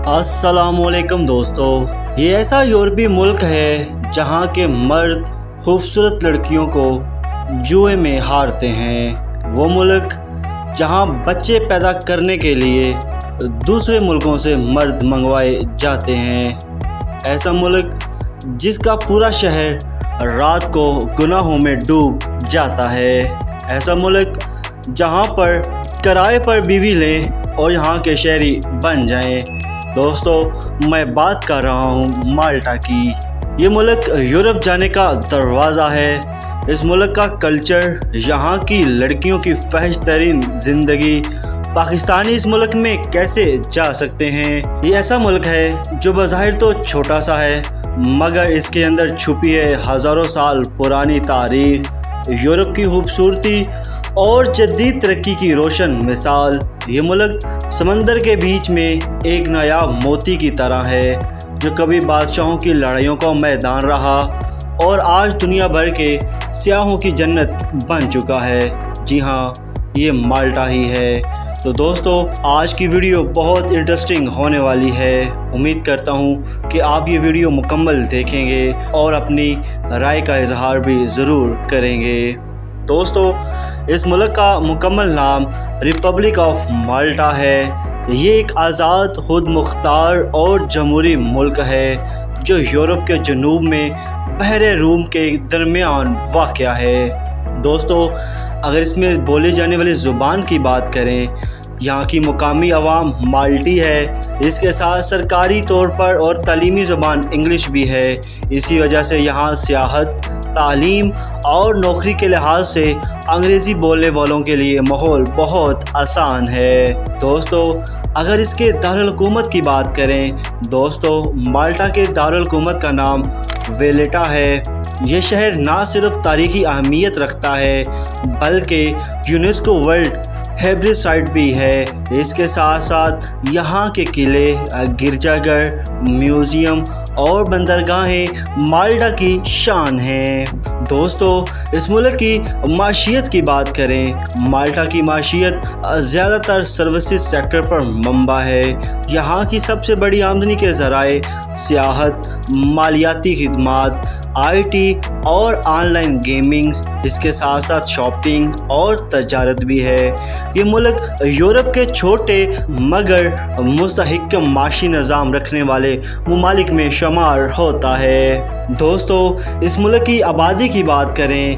अस्सलामुअलैकुम दोस्तों, ये ऐसा यूरोपीय मुल्क है जहाँ के मर्द खूबसूरत लड़कियों को जुए में हारते हैं। वो मुल्क जहाँ बच्चे पैदा करने के लिए दूसरे मुल्कों से मर्द मंगवाए जाते हैं। ऐसा मुल्क जिसका पूरा शहर रात को गुनाहों में डूब जाता है। ऐसा मुल्क जहाँ पर किराए पर बीवी लें और यहाँ के शहरी बन जाएं। दोस्तों, मैं बात कर रहा हूँ माल्टा की। ये मुल्क यूरोप जाने का दरवाज़ा है। इस मुल्क का कल्चर, यहाँ की लड़कियों की फहश तरीन ज़िंदगी, पाकिस्तानी इस मुल्क में कैसे जा सकते हैं। ये ऐसा मुल्क है जो बज़ाहिर तो छोटा सा है, मगर इसके अंदर छुपी है हज़ारों साल पुरानी तारीख, यूरोप की खूबसूरती और जदीद तरक्की की रोशन मिसाल। ये मुल्क समंदर के बीच में एक नायाब मोती की तरह है जो कभी बादशाहों की लड़ाइयों का मैदान रहा और आज दुनिया भर के सियाहों की जन्नत बन चुका है। जी हाँ, ये माल्टा ही है। तो दोस्तों, आज की वीडियो बहुत इंटरेस्टिंग होने वाली है। उम्मीद करता हूँ कि आप ये वीडियो मुकम्मल देखेंगे और अपनी राय का इजहार भी ज़रूर करेंगे। दोस्तों, इस मुल्क का मुकम्मल नाम रिपब्लिक ऑफ माल्टा है। ये एक आज़ाद, खुद मुख्तार और जमहूरी मुल्क है जो यूरोप के जनूब में बहरे रूम के दरमियान वाक़या है। दोस्तों, अगर इसमें बोली जाने वाली ज़ुबान की बात करें, यहाँ की मुकामी अवाम माल्टी है। इसके साथ सरकारी तौर पर और तालीमी ज़ुबान इंग्लिश भी है। इसी वजह से यहाँ सियाहत, तालीम और नौकरी के लिहाज से अंग्रेज़ी बोलने वालों के लिए माहौल बहुत आसान है। दोस्तों, अगर इसके दारुल हुकूमत की बात करें, दोस्तों माल्टा के दारुल हुकूमत का नाम वेलेटा है। ये शहर ना सिर्फ तारीख़ी अहमियत रखता है बल्कि यूनेस्को वर्ल्ड हेरिटेज साइट भी है। इसके साथ साथ यहाँ के किले, गिरजाघर, म्यूज़ियम और बंदरगाहें माल्टा की शान हैं। दोस्तों, इस मुल्क की माशियत की बात करें, माल्टा की माशियत ज़्यादातर सर्विसेज सेक्टर पर मंबा है। यहाँ की सबसे बड़ी आमदनी के ज़राए सियाहत, मालियाती खिदमात, IT और ऑनलाइन गेमिंग्स, इसके साथ साथ शॉपिंग और तजारत भी है। ये मुल्क यूरोप के छोटे मगर मुस्तहकम माशी निज़ाम रखने वाले ममालिक में शुमार होता है। दोस्तों, इस मुल्क की आबादी की बात करें,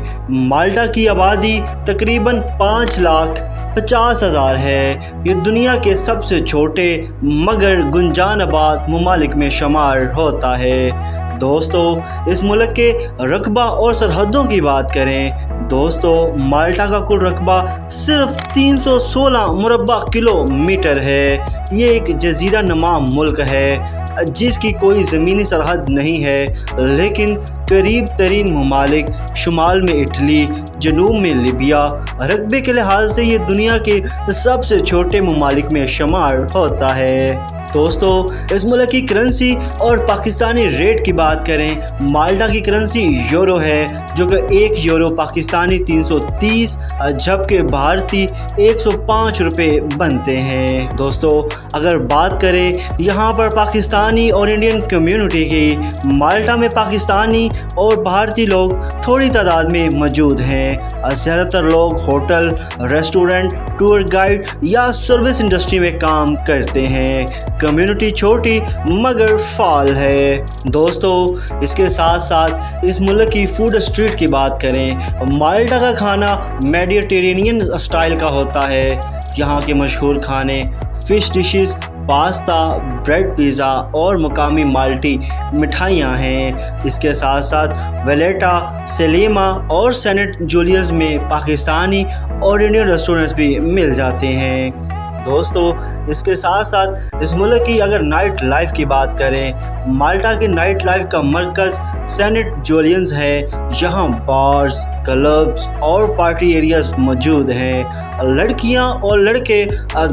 माल्टा की आबादी तकरीबन 5,50,000 है। ये दुनिया के सबसे छोटे मगर गुंजान आबाद ममालिक में शुमार होता है। दोस्तों, इस मुल्क के रकबा और सरहदों की बात करें, दोस्तों माल्टा का कुल रकबा सिर्फ 316 मुरब्बा किलोमीटर है। ये एक जजीरा नुमा मुल्क है जिसकी कोई ज़मीनी सरहद नहीं है, लेकिन करीब तरीन ममालिक, शुमाल में इटली, जनूब में लीबिया, रकबे के लिहाज से ये दुनिया के सबसे छोटे ममालिक में शुमार होता है। दोस्तों, इस मुल्क की करेंसी और पाकिस्तानी रेट की बात करें, माल्टा की करेंसी यूरो है जो कि 1 यूरो पाकिस्तानी 330 जबकि भारतीय 105 रुपये बनते हैं। दोस्तों, अगर बात करें यहाँ पर पाकिस्तानी और इंडियन कम्युनिटी की, माल्टा में पाकिस्तानी और भारतीय लोग थोड़ी तादाद में मौजूद हैं। ज़्यादातर लोग होटल, रेस्टोरेंट, टूर गाइड या सर्विस इंडस्ट्री में काम करते हैं। कम्युनिटी छोटी मगर फाल है। दोस्तों, इसके साथ साथ इस मुल्क की फूड स्ट्रीट की बात करें, माल्टा का खाना मेडिटेरेनियन स्टाइल का होता है। यहाँ के मशहूर खाने fish dishes, pasta, bread, pizza और मुकामी माल्टी मिठाइयाँ हैं। इसके साथ साथ वेलेटा, सेलेमा और सेंट जूलियस में पाकिस्तानी और इंडियन रेस्टोरेंट्स भी मिल जाते हैं। दोस्तों, इसके साथ साथ इस मुल्क की अगर नाइट लाइफ की बात करें, माल्टा के नाइट लाइफ का मरकज़ सेंट जूलियस है। यहाँ बार्स, क्लब्स और पार्टी एरियाज मौजूद हैं। लड़कियाँ और लड़के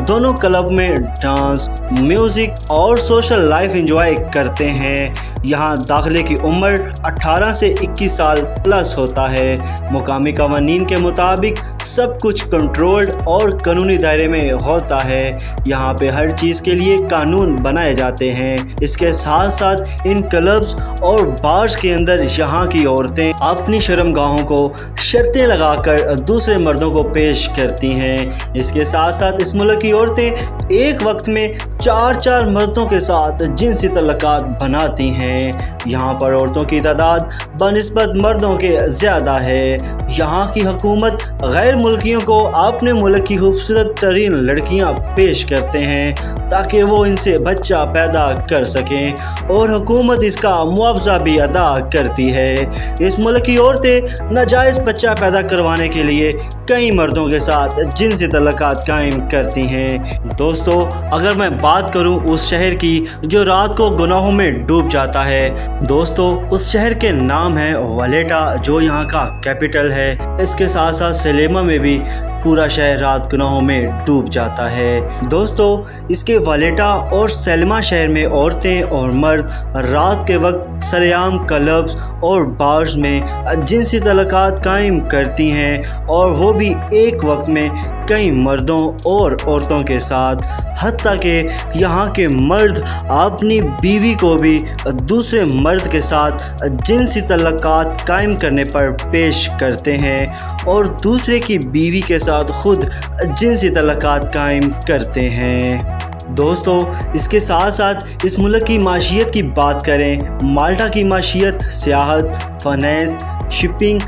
दोनों क्लब में डांस, म्यूज़िक और सोशल लाइफ एंजॉय करते हैं। यहाँ दाखिले की उम्र 18 से 21 साल प्लस होता है। मुकामी कवानीन के मुताबिक सब कुछ कंट्रोल्ड और कानूनी दायरे में होता है। यहाँ पे हर चीज़ के लिए कानून बनाए जाते हैं। इसके साथ साथ इन क्लब्स और बार्स के अंदर यहाँ की औरतें अपनी शर्मगाहों को शर्तें लगाकर दूसरे मर्दों को पेश करती हैं। इसके साथ साथ इस मुल्क की औरतें एक वक्त में 4 मर्दों के साथ जिनसी तल्लुकात बनाती हैं। यहाँ पर औरतों की तादाद बनिस्बत मर्दों के ज़्यादा है। यहाँ की हुकूमत गैर मुल्कियों को अपने मुल्क की खूबसूरत तरीन लड़कियाँ पेश करते हैं ताकि वो इनसे बच्चा पैदा कर सकें और हुकूमत इसका मुआवजा भी अदा करती है। इस मुल्क की औरतें नाजायज़ बच्चा पैदा करवाने के लिए कई मर्दों के साथ जिनसी तल्लुकात कायम करती हैं। दोस्तों, अगर मैं बात करूं उस शहर की जो रात को गुनाहों में डूब जाता है, दोस्तों उस शहर के नाम है वालेटा, जो यहाँ का कैपिटल है। इसके साथ साथ सलेमा में भी पूरा शहर रात गुनाहों में डूब जाता है। दोस्तों, इसके वालेटा और सलेमा शहर में औरतें और मर्द रात के वक्त सरेआम क्लब्स और बार्स में जिनसी तल्लुकात कायम करती हैं और वो भी एक वक्त में कई मर्दों और औरतों के साथ। हत्ता कि यहाँ के मर्द अपनी बीवी को भी दूसरे मर्द के साथ जिनसी तल्लुकात कायम करने पर पेश करते हैं और दूसरे की बीवी के साथ खुद जिनसी तल्लुकात कायम करते हैं। दोस्तों, इसके साथ साथ इस मुल्क की माशियत की बात करें, माल्टा की माशियत सियाहत, फाइनेंस, शिपिंग,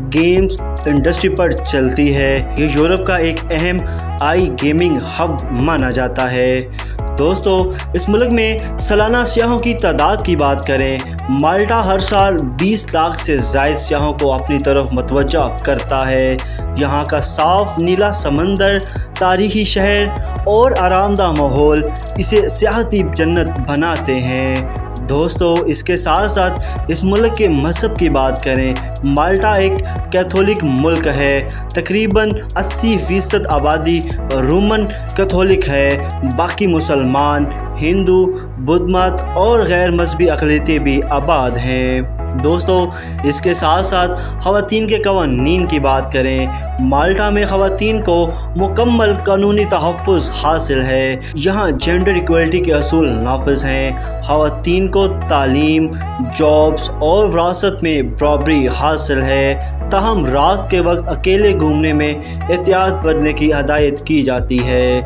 गेम्स इंडस्ट्री पर चलती है। ये यूरोप का एक अहम आई गेमिंग हब माना जाता है। दोस्तों, इस मुल्क में सालाना सियाहों की तादाद की बात करें, माल्टा हर साल 20 लाख से ज़ायद सियाहों को अपनी तरफ मतवज्जा करता है। यहाँ का साफ नीला समंदर, तारीखी शहर और आरामदाह माहौल इसे सियाहती जन्नत बनाते हैं। दोस्तों, इसके साथ साथ इस मुल्क के मज़हब की बात करें, माल्टा एक कैथोलिक मुल्क है। तकरीबन 80% आबादी रोमन कैथोलिक है। बाकी मुसलमान, हिंदू, बुद्ध मत और गैर मजहबी अक़लियतें भी आबाद हैं। दोस्तों, इसके साथ साथ ख़वातीन के क़वानीन की बात करें, माल्टा में ख़वातीन को मुकम्मल कानूनी तहफ़्फ़ुज़ हासिल है। यहाँ जेंडर इक्वलिटी के असूल नाफिज हैं। ख़वातीन को तालीम, जॉब्स और विरासत में बराबरी हासिल है। ताहम रात के वक्त अकेले घूमने में एहतियात बरतने की हिदायत की जाती है।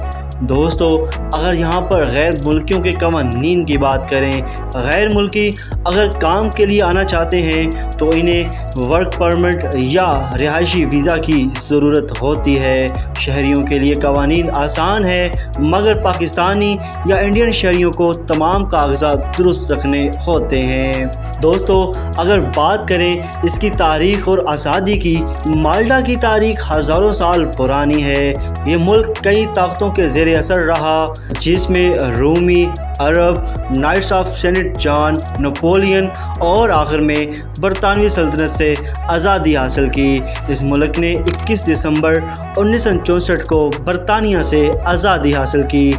दोस्तों, अगर यहाँ पर गैर मुल्कियों के क़वानीन की बात करें, गैर मुल्की अगर काम के लिए आना चाहते हैं तो इन्हें वर्क परमिट या रिहायशी वीज़ा की ज़रूरत होती है। शहरियों के लिए क़वानीन आसान है, मगर पाकिस्तानी या इंडियन शहरियों को तमाम कागजात दुरुस्त रखने होते हैं। दोस्तों, अगर बात करें इसकी तारीख़ और आज़ादी की, माल्टा की तारीख़ हज़ारों साल पुरानी है। ये मुल्क कई ताकतों के ज़ेरे असर रहा, जिसमें रूमी, अरब, knights of Saint John, Napoleon और आखिर में बरतानवी सल्तनत से आज़ादी हासिल की। इस मुल्क ने 21 दिसंबर 1964 को बरतानिया से आज़ादी हासिल की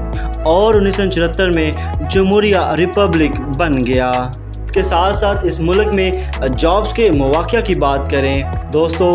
और 1974 में जमहूरिया रिपब्लिक बन गया। इसके साथ साथ इस मुल्क में जॉब्स के मौक़े की बात करें, दोस्तों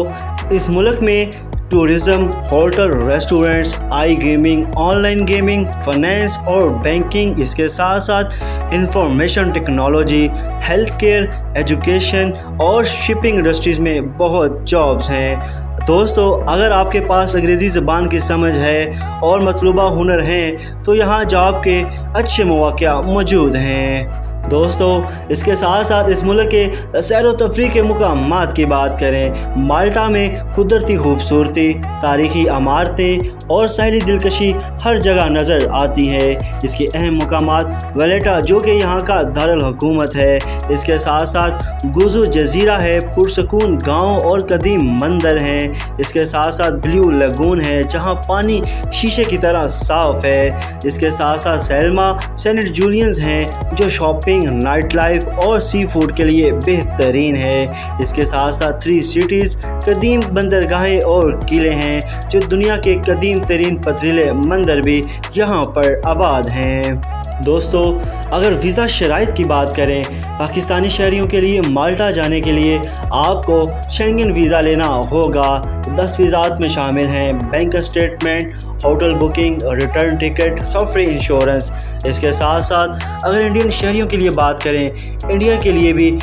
इस मुल्क में टूरिज़म, होटल, रेस्टोरेंट्स, आई गेमिंग, ऑनलाइन गेमिंग, फाइनेंस और बैंकिंग, इसके साथ साथ information technology, health care, education और शिपिंग इंडस्ट्रीज़ में बहुत जॉब्स हैं। दोस्तों, अगर आपके पास अंग्रेज़ी ज़बान की समझ है और मतलूबा हुनर हैं तो यहाँ जॉब के अच्छे मौक़े मौजूद हैं। दोस्तों, इसके साथ साथ इस मुल्क के सैर व तफरीह के मुकामात की बात करें, माल्टा में कुदरती खूबसूरती, तारीख़ी इमारतें और साहिली दिलकशी हर जगह नज़र आती है। इसके अहम मुकामात वालेटा जो कि यहाँ का दारुल हुकूमत है, इसके साथ साथ गुजू जजीरा है, पुरसकून गांव और कदीम मंदिर हैं। इसके साथ साथ ब्लू लगून है जहाँ पानी शीशे की तरह साफ़ है। इसके साथ साथ सैल्मा, सेंट जूलियंस हैं जो शॉपिंग, नाइट लाइफ और सी फूड के लिए बेहतरीन है। इसके साथ साथ 3 सिटीज़, कदीम बंदरगाहें और किले हैं जो दुनिया के कदीम तरीन पथरीले मंदिर भी यहाँ पर आबाद हैं। دوستو اگر ویزا شرائط کی بات کریں، پاکستانی شہریوں کے لیے مالٹا جانے کے لیے آپ کو شینگن ویزا لینا ہوگا۔ 10 ویزات میں شامل ہیں bank statement, hotel booking, return ticket, سفر انشورنس۔ اس کے ساتھ ساتھ اگر انڈین شہریوں کے لیے بات کریں، انڈیا کے لیے بھی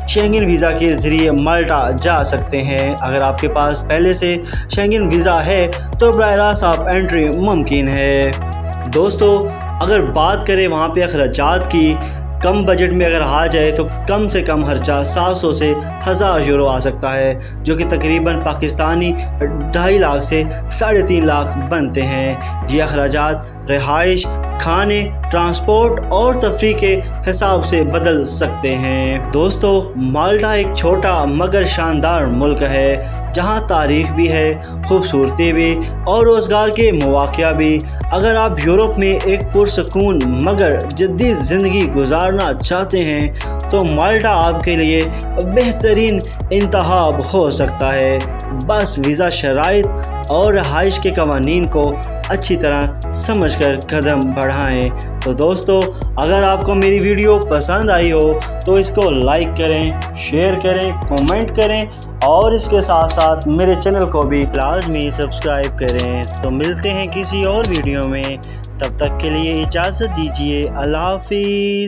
شینگن ویزا کے ذریعے مالٹا جا سکتے ہیں۔ اگر آپ کے پاس پہلے سے شینگن ویزا ہے تو براہ راست آپ انٹری ممکن ہے۔ دوستو اگر بات کریں وہاں پہ اخراجات کی، کم بجٹ میں اگر آ جائے تو کم سے کم خرچہ 700 سے 1000 یورو آ سکتا ہے، جو کہ تقریباً پاکستانی 2.5 لاکھ سے 3.5 لاکھ بنتے ہیں۔ یہ اخراجات رہائش، کھانے، ٹرانسپورٹ اور تفریح کے حساب سے بدل سکتے ہیں۔ دوستو مالٹا ایک چھوٹا مگر شاندار ملک ہے، جہاں تاریخ بھی ہے، خوبصورتی بھی اور روزگار کے مواقع بھی۔ اگر آپ یورپ میں ایک پرسکون مگر جدید زندگی گزارنا چاہتے ہیں تو مالٹا آپ کے لیے بہترین انتخاب ہو سکتا ہے۔ بس ویزا شرائط اور رہائش کے قوانین کو اچھی طرح سمجھ کر قدم بڑھائیں۔ تو دوستو اگر آپ کو میری ویڈیو پسند آئی ہو تو اس کو لائک کریں، شیئر کریں، کومنٹ کریں اور اس کے ساتھ ساتھ میرے چینل کو بھی لازمی سبسکرائب کریں۔ تو ملتے ہیں کسی اور ویڈیو میں، تب تک کے لیے اجازت دیجیے۔ اللہ حافظ۔